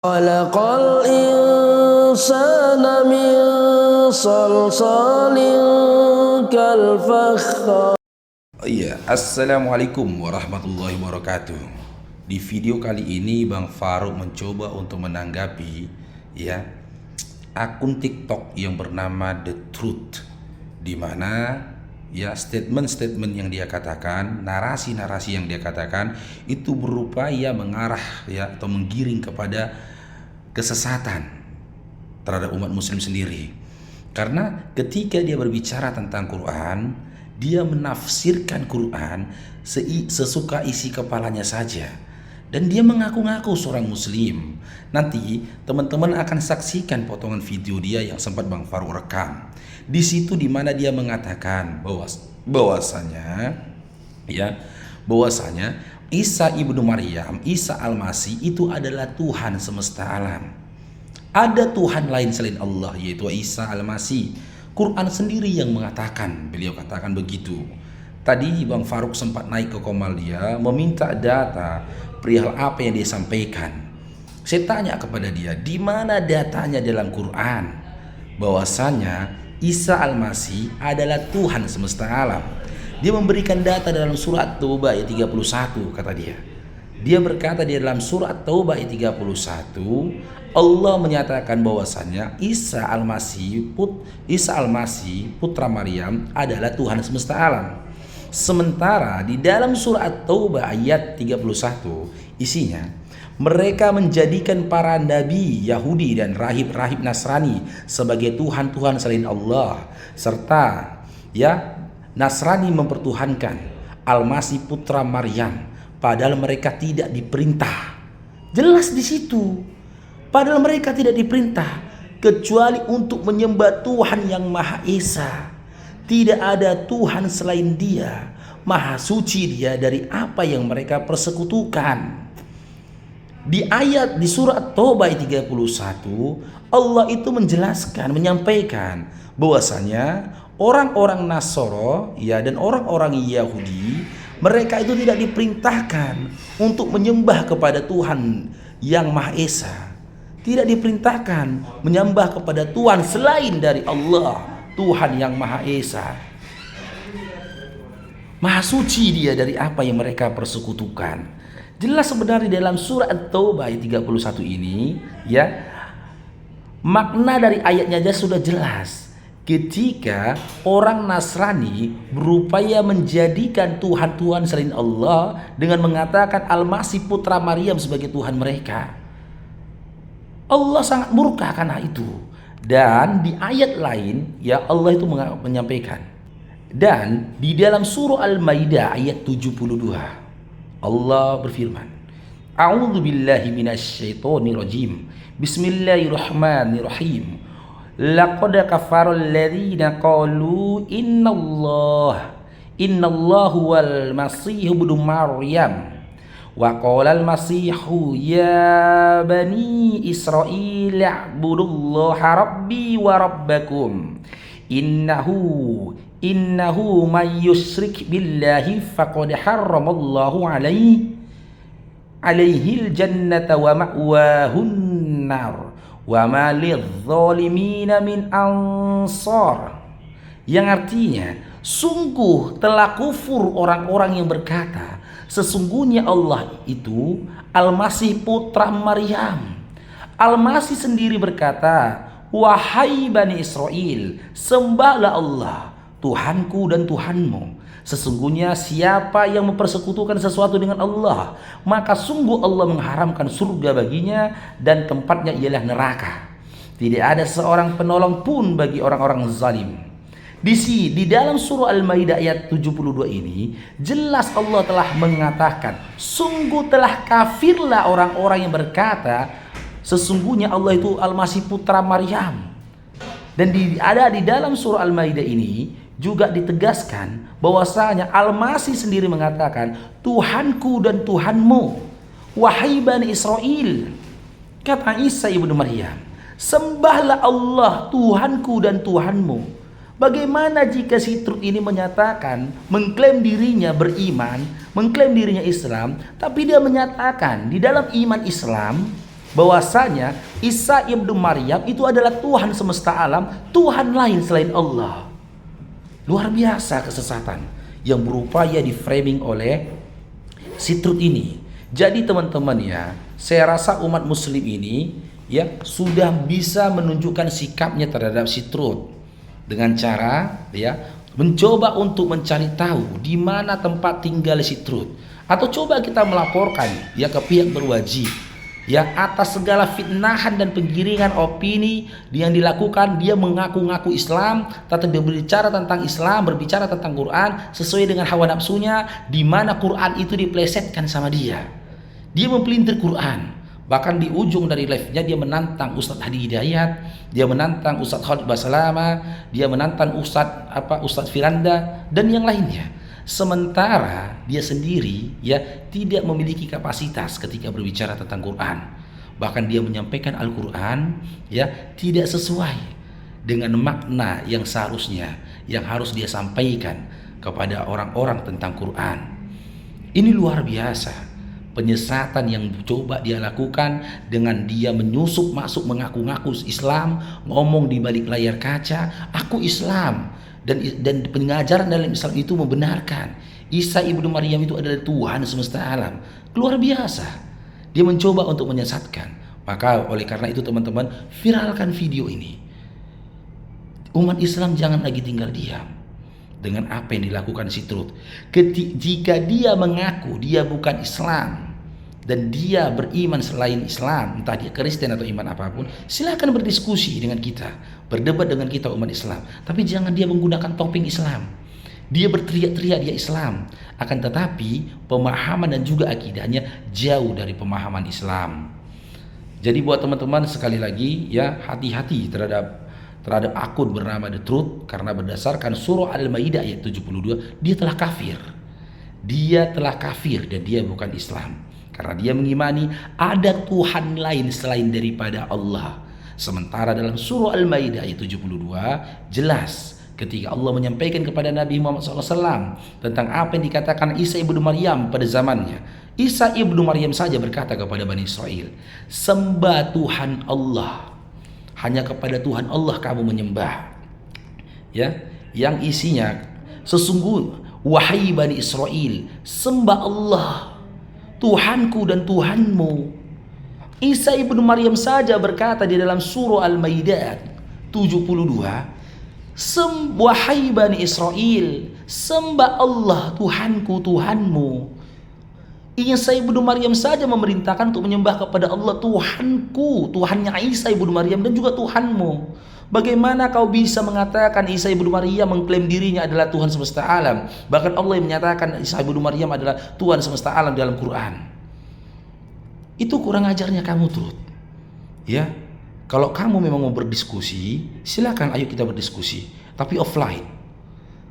Khalaqal insana min salsalin kal fakhar. Iya, assalamualaikum warahmatullahi wabarakatuh. Di video kali ini Bang Faruk mencoba untuk menanggapi akun TikTok yang bernama The Truth, di mana statement-statement yang dia katakan, narasi-narasi yang dia katakan itu berupaya mengarah atau menggiring kepada kesesatan terhadap umat muslim sendiri. Karena ketika dia berbicara tentang Quran, dia menafsirkan Quran sesuka isi kepalanya saja, dan dia mengaku-ngaku seorang muslim. Nanti teman-teman akan saksikan potongan video dia yang sempat Bang Faruk rekam. Di situ dimana dia mengatakan bahwasanya Isa ibnu Maryam, Isa Al-Masih itu adalah Tuhan semesta alam. Ada Tuhan lain selain Allah, yaitu Isa Al-Masih. Quran sendiri yang mengatakan, beliau katakan begitu. Tadi Bang Faruk sempat naik ke komal dia, meminta data perihal apa yang dia sampaikan. Saya tanya kepada dia, di mana datanya dalam Quran bahwasanya Isa Al-Masih adalah Tuhan semesta alam? Dia memberikan data dalam surat Taubah ayat 31, kata dia. Dia berkata di dalam surat Taubah ayat 31, Allah menyatakan bahwasanya Isa Al-Masih putra Maryam adalah Tuhan semesta alam. Sementara di dalam surat Taubah ayat 31 isinya, mereka menjadikan para nabi Yahudi dan rahib-rahib Nasrani sebagai Tuhan-Tuhan selain Allah, serta Nasrani mempertuhankan Al-Masih putra Maryam, padahal mereka tidak diperintah. Jelas di situ. Padahal mereka tidak diperintah kecuali untuk menyembah Tuhan yang Maha Esa. Tidak ada Tuhan selain Dia. Maha suci Dia dari apa yang mereka persekutukan. Di surat Taubah 31, Allah itu menjelaskan, menyampaikan bahwasanya orang-orang Nasoro dan orang-orang Yahudi, mereka itu tidak diperintahkan untuk menyembah kepada Tuhan yang Maha Esa. Tidak diperintahkan menyembah kepada Tuhan selain dari Allah, Tuhan yang Maha Esa. Maha suci Dia dari apa yang mereka persekutukan. Jelas sebenarnya dalam surat At-Taubah ayat 31 ini, makna dari ayatnya aja sudah jelas. Ketika orang Nasrani berupaya menjadikan Tuhan-Tuhan selain Allah dengan mengatakan Al-Masih putra Maryam sebagai Tuhan mereka, Allah sangat murka karena itu. Dan di ayat lain Allah itu menyampaikan. Dan di dalam surah Al-Maidah ayat 72, Allah berfirman, A'udzu billahi minasyaitonir rajim. Bismillahirrahmanirrahim. Laqad kafara alladziina qalu innallahu wal masih ibnu Maryam wa qala al masihu ya bani Israil i'budullaha rabbi wa rabbakum innahu may yusyrik billahi faqad harramallahu alaihil jannata wa ma'wahun nar wa ma lidh-dhalimina min ansar. Yang artinya, sungguh telah kufur orang-orang yang berkata sesungguhnya Allah itu Al-Masih putra Maryam. Al-Masih sendiri berkata, wahai Bani Israel, sembahlah Allah, Tuhanku dan Tuhanmu. Sesungguhnya siapa yang mempersekutukan sesuatu dengan Allah, maka sungguh Allah mengharamkan surga baginya dan tempatnya ialah neraka. Tidak ada seorang penolong pun bagi orang-orang zalim. Di dalam surah Al-Maidah ayat 72 ini jelas Allah telah mengatakan, sungguh telah kafirlah orang-orang yang berkata sesungguhnya Allah itu Al-Masih putra Maryam. Dan ada di dalam surah Al-Maidah ini juga ditegaskan bahwasanya Al-Masih sendiri mengatakan, Tuhanku dan Tuhanmu, wahai Bani Israel. Kata Isa ibnu Maryam, sembahlah Allah, Tuhanku dan Tuhanmu. Bagaimana jika si Truth ini menyatakan, mengklaim dirinya beriman, mengklaim dirinya Islam, tapi dia menyatakan di dalam iman Islam bahwasanya Isa ibnu Maryam itu adalah Tuhan semesta alam, Tuhan lain selain Allah. Luar biasa kesesatan yang berupaya di framing oleh si Truth ini. Jadi teman-teman ya, saya rasa umat muslim ini ya sudah bisa menunjukkan sikapnya terhadap si Truth dengan cara ya mencoba untuk mencari tahu di mana tempat tinggal si Truth, atau coba kita melaporkan ya ke pihak berwajib ya atas segala fitnahan dan penggiringan opini yang dilakukan. Dia mengaku-ngaku Islam, tetapi berbicara tentang Islam, berbicara tentang Quran sesuai dengan hawa nafsunya, di mana Quran itu diplesetkan sama dia. Dia mempelintir Quran. Bahkan di ujung dari live-nya dia menantang Ustadz Hadi Hidayat, dia menantang Ustadz Khalid Basalama, dia menantang Ustadz Firanda dan yang lainnya. Sementara dia sendiri ya tidak memiliki kapasitas ketika berbicara tentang Quran. Bahkan dia menyampaikan Al-Quran ya tidak sesuai dengan makna yang seharusnya, yang harus dia sampaikan kepada orang-orang tentang Quran. Ini luar biasa penyesatan yang coba dia lakukan dengan dia menyusup masuk mengaku-ngaku Islam, ngomong di balik layar kaca, aku Islam, dan pengajaran dalam Islam itu membenarkan Isa ibnu Maryam itu adalah Tuhan semesta alam. Luar biasa. Dia mencoba untuk menyesatkan. Maka oleh karena itu teman-teman, viralkan video ini. Umat Islam jangan lagi tinggal diam dengan apa yang dilakukan si Truth. Jika dia mengaku dia bukan Islam dan dia beriman selain Islam, entah dia Kristen atau iman apapun, silakan berdiskusi dengan kita, berdebat dengan kita umat Islam. Tapi jangan dia menggunakan topeng Islam. Dia berteriak-teriak dia Islam, akan tetapi pemahaman dan juga akidahnya jauh dari pemahaman Islam. Jadi buat teman-teman sekali lagi ya, hati-hati terhadap akun bernama The Truth, karena berdasarkan surah Al-Maidah ayat 72 dia telah kafir. Dia telah kafir dan dia bukan Islam, karena dia mengimani ada Tuhan lain selain daripada Allah. Sementara dalam surah Al-Maidah ayat 72 jelas ketika Allah menyampaikan kepada Nabi Muhammad SAW tentang apa yang dikatakan Isa ibnu Maryam pada zamannya. Isa ibnu Maryam saja berkata kepada Bani Israel, sembah Tuhan Allah, hanya kepada Tuhan Allah kamu menyembah. Ya, yang isinya sesungguhnya wahai Bani Israel, sembah Allah, Tuhanku dan Tuhanmu. Isa ibnu Maryam saja berkata di dalam surah Al-Maidah 72, wahai Bani Israel, sembah Allah, Tuhanku, Tuhanmu. Isa ibnu Maryam saja memerintahkan untuk menyembah kepada Allah, Tuhanku, Tuhannya Isa ibnu Maryam dan juga Tuhanmu. Bagaimana kau bisa mengatakan Isa ibnu Maryam mengklaim dirinya adalah Tuhan semesta alam? Bahkan Allah yang menyatakan Isa ibnu Maryam adalah Tuhan semesta alam dalam Quran. Itu kurang ajarnya kamu, Truth. Ya, kalau kamu memang mau berdiskusi, silakan, ayo kita berdiskusi, tapi offline.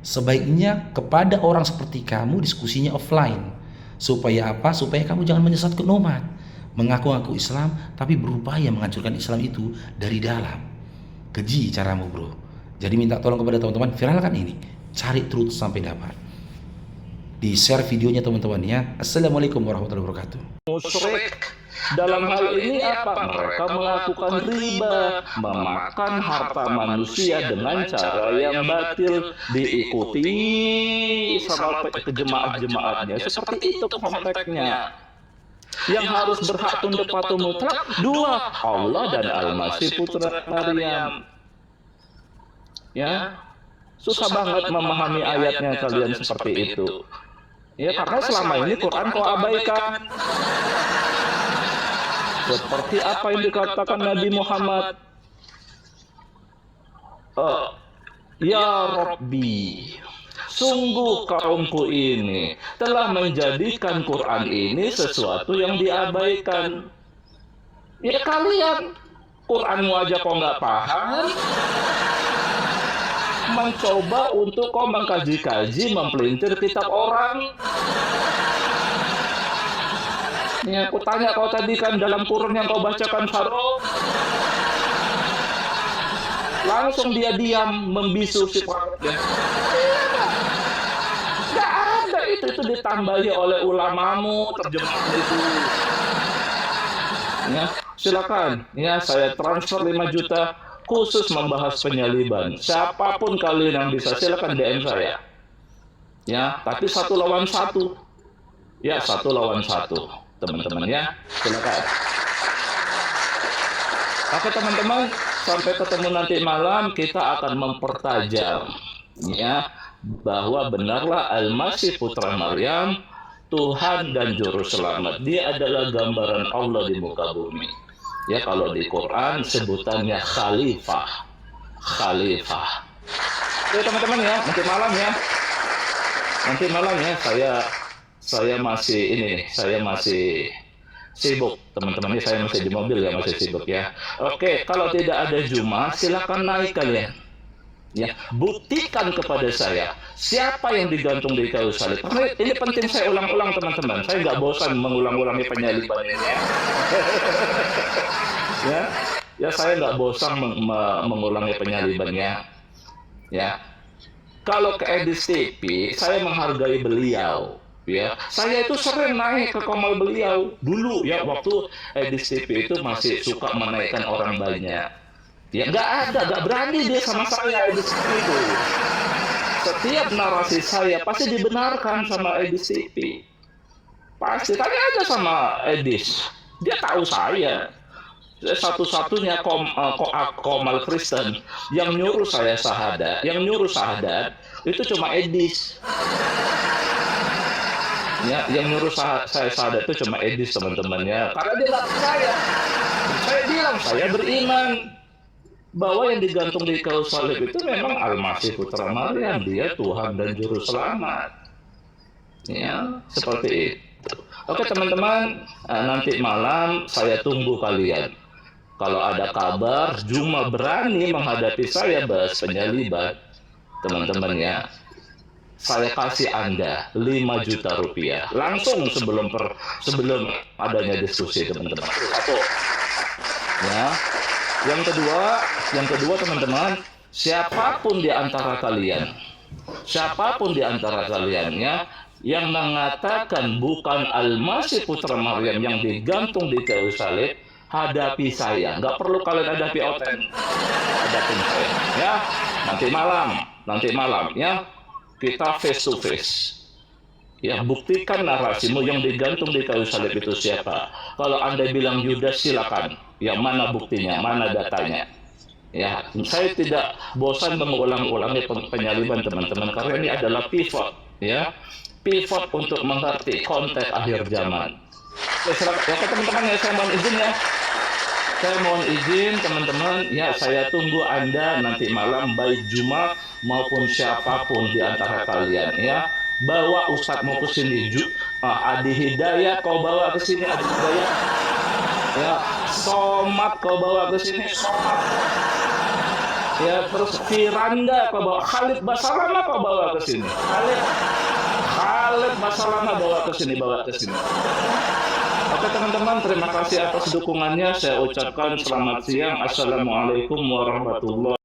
Sebaiknya kepada orang seperti kamu diskusinya offline. Supaya apa? Supaya kamu jangan menyesatkan umat, mengaku-ngaku Islam tapi berupaya menghancurkan Islam itu dari dalam. Keji caramu, bro. Jadi minta tolong kepada teman-teman, viralkan ini, cari Truth sampai dapat, di share videonya teman-teman ya. Assalamualaikum warahmatullahi wabarakatuh. Musyrik dalam hal ini apa? Mereka melakukan riba, memakan harta manusia dengan cara yang batil, diikuti sampai ke jemaat-jemaatnya. Seperti itu konteksnya. Yang harus berhak tunduk patuh mutlak dua, Allah dan Al-Masih putra Maryam. Ya, susah banget memahami ayatnya kalian seperti itu. Ya, karena selama ini Quran kau abaikan. Seperti apa yang dikatakan Nabi Muhammad, ya Rabbi, sungguh kaumku ini telah menjadikan Quran ini sesuatu yang diabaikan. Ya kalian, Quranmu aja kok nggak paham, mencoba untuk kau mengkaji-kaji, mempelintir kitab orang. Ya, aku tanya kau tadi kan dalam Quran yang kau bacakan Faro, langsung dia diam membisu si Faroknya. Gak ada itu ditambahi oleh ulamamu terjemah itu. Ya, silakan ya, saya transfer 5 juta khusus membahas penyaliban. Siapapun kalian yang bisa, silakan DM saya. Ya, tapi 1 lawan 1. Ya, 1 lawan 1, teman-teman ya. Silakan. Oke teman-teman, sampai ketemu nanti malam, kita akan mempertajam ya bahwa benarlah Al-Masih putra Maryam Tuhan dan juru selamat. Dia adalah gambaran Allah di muka bumi. Ya, kalau di Quran sebutannya khalifah. Khalifah. Oke teman-teman ya, nanti malam ya. Nanti malam ya, saya masih sibuk teman-teman, ini saya masih di mobil ya, masih sibuk ya. Oke, kalau tidak ada Jumat, silakan naik kalian. Ya, buktikan kepada saya siapa yang digantung di kayu salib. Karena ini penting saya ulang-ulang teman-teman. Saya nggak bosan mengulang-ulangi penyaliban ini. Ya, saya nggak bosan mengulangi penyalibannya. Ya, kalau ke Edis TV, saya menghargai beliau. Ya, saya itu sering naik ke komal beliau dulu ya, waktu Edis TV itu masih suka menaikkan orang banyak. Ya, nggak berani dia sama saya Edis TV itu. Setiap narasi saya pasti dibenarkan sama Edis TV. Pasti, tanya aja sama Edis, dia tahu saya. Satu-satunya komal Kristen yang nyuruh saya syahadat, itu cuma Edis. Ya, yang nyuruh saya syahadat itu cuma Edis teman-temannya. Karena dia nggak percaya. Saya bilang saya beriman bahwa yang digantung di kayu salib itu memang Al-Masih putra Maryam, dia Tuhan dan juru selamat. Ya, seperti itu. Oke teman-teman, nanti malam saya tunggu kalian. Kalau ada kabar Juma berani menghadapi saya bahas penyaliban, teman-teman ya, saya kasih Anda 5 juta rupiah langsung sebelum adanya diskusi teman-teman. Satu. Ya. Yang kedua teman-teman, siapapun di antara kalian ya yang mengatakan bukan Al-Masih putra Maryam yang digantung di kayu salib, hadapi saya. Nggak perlu kalian hadapi Oten, hadapin saya ya. Nanti malam ya, kita face to face. Ya, buktikan narasimu yang digantung di kayu salib itu siapa. Kalau Anda bilang Yudas, silakan. Ya, mana buktinya, mana datanya. Ya, saya tidak bosan mengulang-ulangi penyaliban teman-teman, karena ini adalah pivot, ya. Pivot untuk mengerti konteks akhir zaman. Ya, teman-teman ya, saya mohon izin ya. Saya mohon izin teman-teman, ya saya tunggu Anda nanti malam, baik Juma maupun siapapun di antara kalian ya. Bawa Ustadzmu ke sini, Adi Hidayat kau bawa ke sini, Adi Hidayat. Ya, Somad kau bawa ke sini, Somad. Ya, terus Firanda kau bawa, Khalid Basalama kau bawa ke sini. Khalid Basalama bawa ke sini. Oke teman-teman, terima kasih atas dukungannya. Saya ucapkan selamat siang. Assalamualaikum warahmatullahi wabarakatuh.